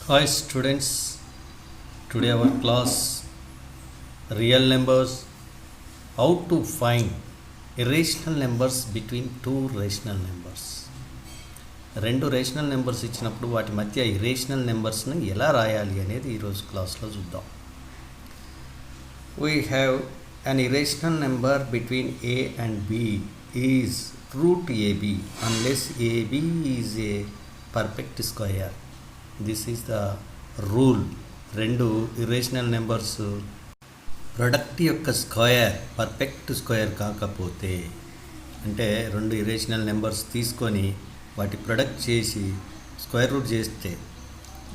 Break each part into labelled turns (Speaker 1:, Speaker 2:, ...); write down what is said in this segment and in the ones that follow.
Speaker 1: Hi students, today our class real numbers, how to find irrational numbers between two rational numbers. రెండు rational numbers ఇచ్చినప్పుడు వాటి మధ్య irrational నెంబర్స్ని ఎలా రాయాలి అనేది ఈరోజు క్లాస్లో చూద్దాం. We have an irrational number between a and b is root ab unless ab is a perfect square. This is the rule. రెండు ఇరేషనల్ నెంబర్స్ ప్రొడక్ట్ యొక్క స్క్వేర్ పర్ఫెక్ట్ స్క్వేర్ కాకపోతే, అంటే రెండు ఇరేషనల్ నెంబర్స్ తీసుకొని వాటి ప్రొడక్ట్ చేసి square root చేస్తే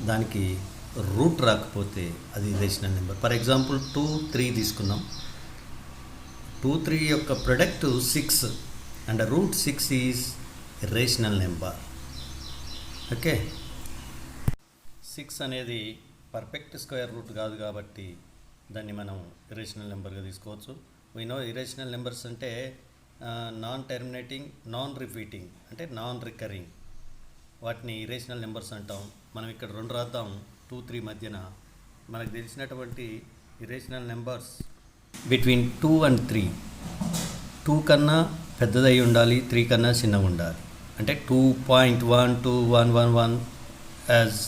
Speaker 1: దానికి రూట్ రాకపోతే అది ఇరేషనల్ నెంబర్. ఫర్ ఎగ్జాంపుల్ 2, 3 తీసుకున్నాం. 2, 3 యొక్క product 6 and root 6 is irrational number. Okay, 6 అనేది పర్ఫెక్ట్ స్క్వేర్ రూట్ కాదు కాబట్టి దాన్ని మనం ఇరేషనల్ నెంబర్గా తీసుకోవచ్చు. వీ నో ఇరేషనల్ నెంబర్స్ అంటే నాన్ టెర్మినేటింగ్, నాన్ రిపీటింగ్, అంటే నాన్ రికరింగ్, వాటిని ఇరేషనల్ నెంబర్స్ అంటాం. మనం ఇక్కడ 2 రాద్దాం. 2, 3 మధ్యన మనకు తెలిసినటువంటి ఇరేషనల్ నెంబర్స్ బిట్వీన్ 2 and 3. 2 కన్నా పెద్దదై ఉండాలి, 3 కన్నా చిన్నగా ఉండాలి. అంటే 2.1211 యాజ్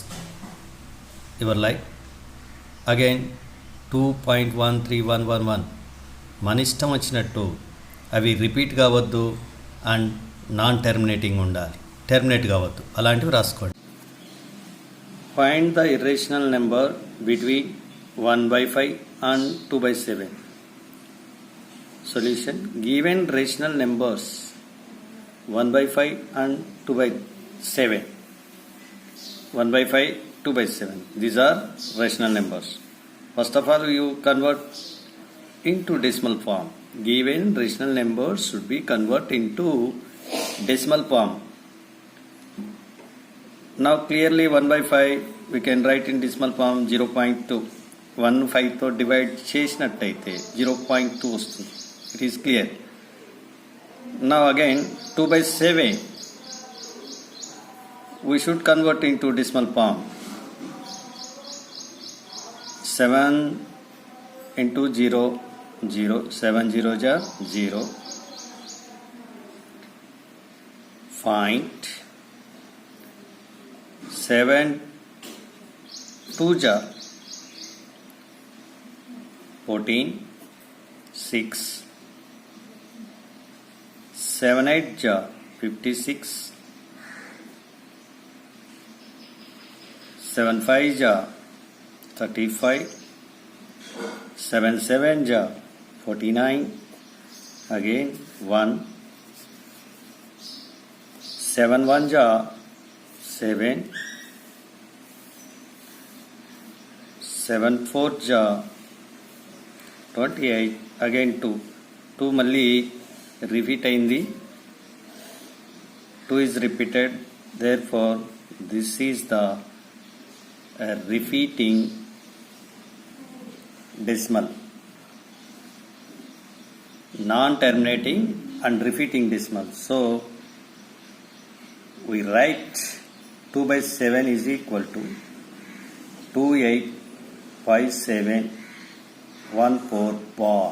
Speaker 1: యువర్ లైక్. అగైన్ 2.13111. మన ఇష్టం వచ్చినట్టు అవి రిపీట్ కావద్దు అండ్ నాన్ టెర్మినేటింగ్ ఉండాలి, టెర్మినేట్ కావద్దు, అలాంటివి రాసుకోండి. Find the irrational number between 1/5 and 2/7. Solution: given rational numbers 1/5 and 2/7. 1/5, 2/7. These are rational numbers. First of all, you convert into decimal form. Given rational numbers should be converted into decimal form. Now clearly 1/5 we can write in decimal form 0.2. 1 5 తో divide చేసినట్టయితే 0.2 వస్తుంది. It is clear. Now again 2/7 we should convert into decimal form. 7 into 0, 0. 7 0 ja 0. Find 7 2 ja 14. 6 7 8 ja 56. 7 5 ja 35. 7 7 ja 49. Again 1. 7 1 ja 7. 7 4 ja 28. Again 2. 2 మళ్ళీ repeat అయింది. 2 is repeated. Therefore this is the repeating decimal, non-terminating and repeating decimal. So we write 2/7 is equal to 285714 bar.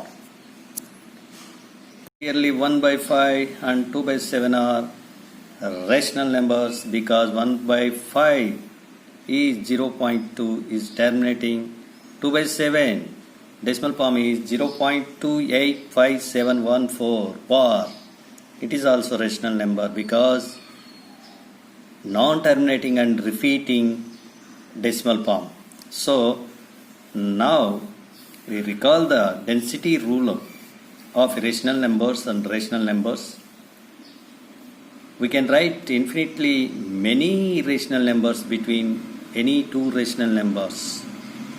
Speaker 1: Clearly 1/5 and 2/7 are rational numbers because 1/5 is 0.2 is terminating. 2/7 decimal form is 0.285714 bar. It is also rational number because non-terminating and repeating decimal form. So now we recall the density rule of irrational numbers and rational numbers. We can write infinitely many irrational numbers between any two rational numbers.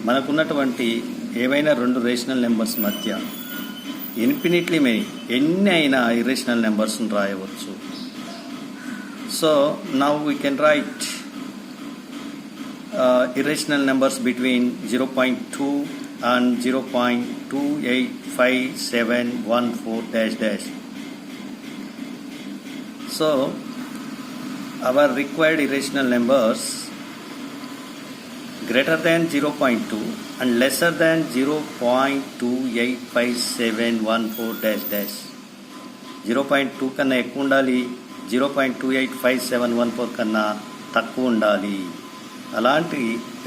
Speaker 1: మనకున్నటువంటి ఏవైనా 2 rational numbers మధ్య infinitely many, ఎన్ని అయినా irrational నెంబర్స్ని రాయవచ్చు. So now we can write irrational numbers between 0.2 and 0.285714 So our required irrational numbers greater than 0.2 and lesser than 0.285714 dash dash. 0.2 కన్నా ఎక్కువ ఉండాలి, 0.285714 కన్నా తక్కువ ఉండాలి. అలాంటి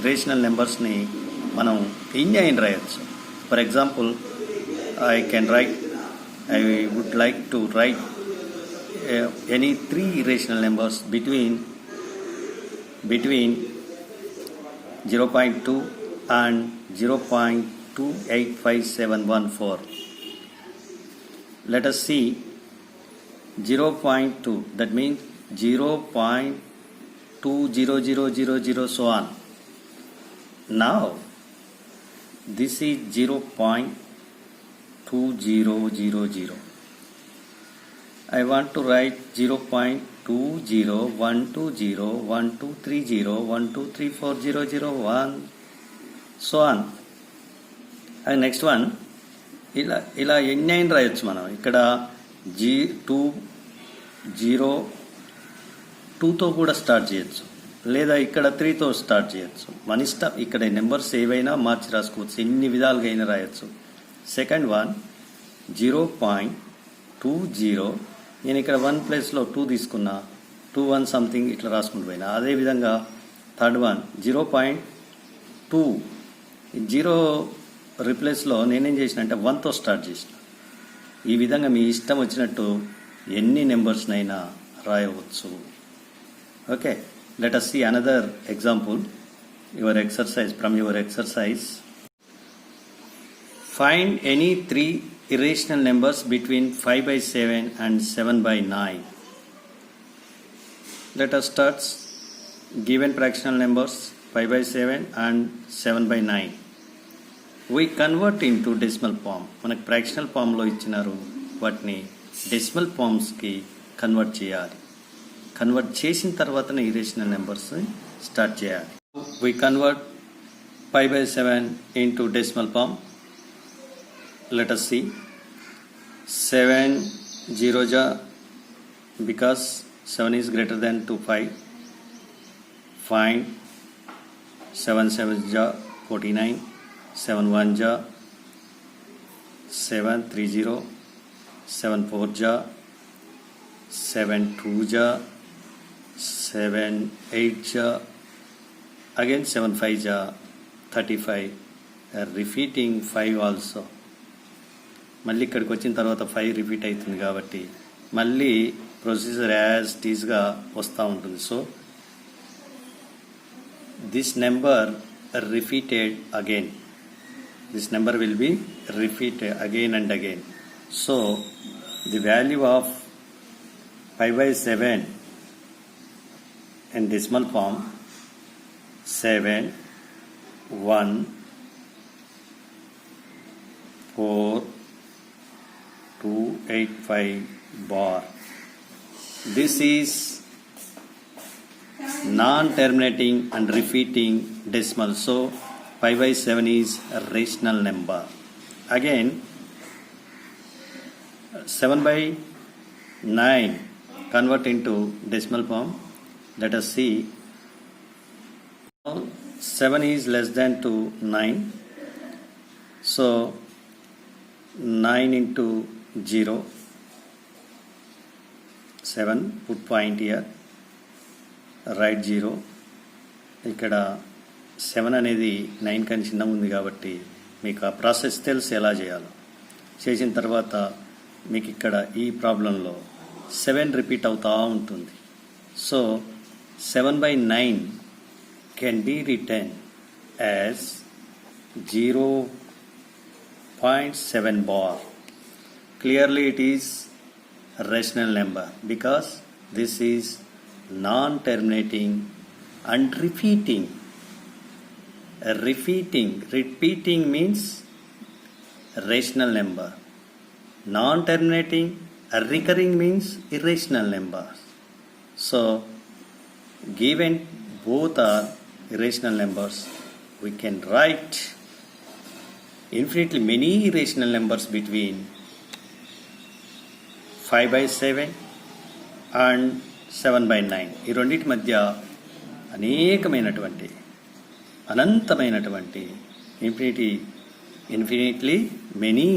Speaker 1: రేషనల్ నెంబర్స్ని మనం ఇన్ని అయిన రాయొచ్చు. For example, I would like to write any three irrational numbers between 0.2 and 0.285714. Let us see 0.2, that means 0.20000 so on. Now this is 0.2000. I want to write 0.2012012301234001 so on. And next one, ఇలా ఎన్ని అయిన రాయొచ్చు మనం. ఇక్కడ 2తో కూడా start చేయొచ్చు, లేదా ఇక్కడ 3తో స్టార్ట్ చేయొచ్చు. మన ఇష్టం. ఇక్కడ నెంబర్స్ ఏవైనా మార్చి రాసుకోవచ్చు, ఎన్ని విధాలుగా అయినా రాయొచ్చు. Second one 0.20. నేను ఇక్కడ 1 ప్లేస్లో 2 తీసుకున్నా, 21 సంథింగ్ ఇట్లా రాసుకుంటూ పోయినా. అదేవిధంగా థర్డ్ వన్ 0.2, 0 రిప్లేస్లో నేనేం చేసిన అంటే 1తో స్టార్ట్ చేసిన. ఈ విధంగా మీ ఇష్టం వచ్చినట్టు ఎన్ని నెంబర్స్నైనా రాయవచ్చు. Okay, let us see another example. From your exercise, find any three irrational numbers between 5/7 and 7/9. Let us start. Given fractional numbers 5/7 and 7/9. We convert into decimal form. మనకు ఫ్రాక్షనల్ ఫామ్లో ఇచ్చినారు, వాటిని డెసిమల్ ఫామ్స్కి కన్వర్ట్ చేయాలి. Convert చేసిన తర్వాతనే irrational numbers start చేయాలి. We convert 5/7 into decimal form. Let us see. 7 0 because 7 is greater than 5. Find 7 7 49. 7 1 7 30. 7 4 7 2 7 8 again 7 5 35. Repeating 5 also. మళ్ళీ ఇక్కడికి వచ్చిన తర్వాత 5 రిపీట్ అవుతుంది కాబట్టి మళ్ళీ ప్రొసీజర్ యాజ్ టీజ్గా వస్తూ ఉంటుంది. So this number repeated again. This number will be repeated again and again. So the value of 5/7 in decimal form 7 1 4 2 8 5 bar. This is non-terminating and repeating decimal. So 5/7 is a rational number. Again 7/9 convert into decimal form. Let us see. 7 is less than 9. So 9 into 0. 7, put point here. Write 0. ఇక్కడ 7 అనేది 9 కన్నా చిన్నగా ఉంది కాబట్టి మీకు ఆ process తెలిసి ఎలా చేయాలో. చేసిన తర్వాత మీకు ఇక్కడ ఈ ప్రాబ్లంలో 7 రిపీట్ అవుతూ ఉంటుంది. So 7/9 can be written as 0.7 bar. Clearly it is a rational number because this is non-terminating and repeating. Repeating means rational number. Non-terminating, recurring means irrational number. So given both are irrational numbers, we can write infinitely many irrational numbers between 5/7 and 7/9. ఈ రెండింటి మధ్య అనేకమైనటువంటి అనంతమైనటువంటి infinitely many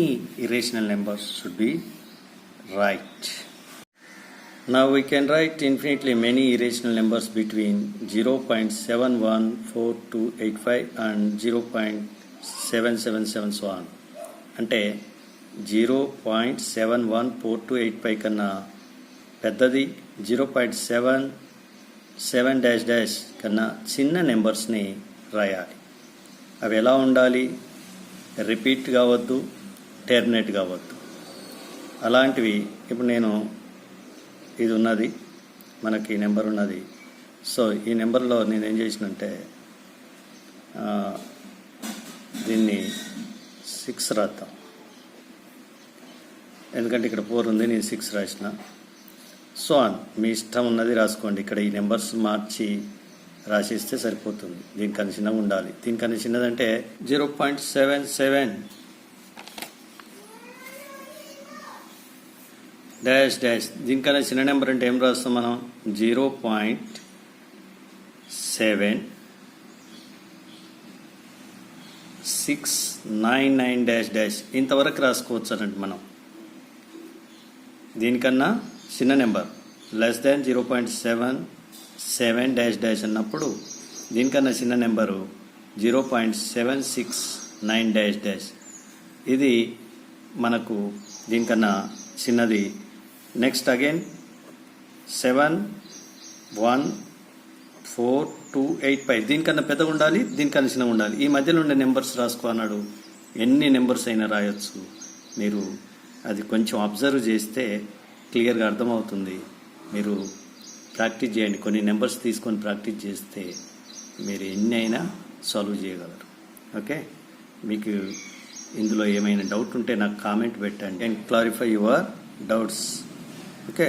Speaker 1: irrational numbers should be right. Now we can write infinitely many irrational numbers between 0.714285 and 0.777 so on. అంటే 0.714285 కన్నా పెద్దది 0.77 కన్నా చిన్న నెంబర్స్ని రాయాలి. అవి ఎలా ఉండాలి? రిపీట్ కావద్దు, టెర్మినేట్ కావద్దు. అలాంటివి ఇప్పుడు నేను ఇది ఉన్నది, మనకి నెంబర్ ఉన్నది. సో ఈ నెంబర్లో నేను ఏం చేసినంటే దీన్ని 6 రాద్దాం. ఎందుకంటే ఇక్కడ 4 ఉంది, నేను 6 రాసిన. సో మీ ఇష్టం ఉన్నది రాసుకోండి. ఇక్కడ ఈ నెంబర్స్ మార్చి రాసిస్తే సరిపోతుంది. దీనికన్నా చిన్నగా ఉండాలి. దీనికన్నా చిన్నదంటే 0.77 డాష్ డాష్. దీనికన్నా చిన్న నెంబర్ అంటే ఏం రాస్తాం మనం? 0.7699 డాష్ డాష్ ఇంతవరకు రాసుకోవచ్చు అనండి మనం. దీనికన్నా చిన్న number less than 0.77 dash dash అన్నప్పుడు దీనికన్నా చిన్న నెంబరు 0.769 డాష్ డాష్. ఇది మనకు దీనికన్నా చిన్నది. నెక్స్ట్ అగైన్ 71428 దీనికన్నా పెద్దగా ఉండాలి, దీనికన్నా చిన్నగా ఉండాలి. ఈ మధ్యలో ఉండే నెంబర్స్ రాసుకో అన్నాడు. ఎన్ని నెంబర్స్ అయినా రాయొచ్చు. మీరు అది కొంచెం అబ్జర్వ్ చేస్తే క్లియర్గా అర్థమవుతుంది. మీరు ప్రాక్టీస్ చేయండి. కొన్ని నెంబర్స్ తీసుకొని ప్రాక్టీస్ చేస్తే మీరు ఎన్ని అయినా సాల్వ్ చేయగలరు. ఓకే, మీకు ఇందులో ఏమైనా డౌట్ ఉంటే నాకు కామెంట్ పెట్టండి and clarify your doubts. Okay.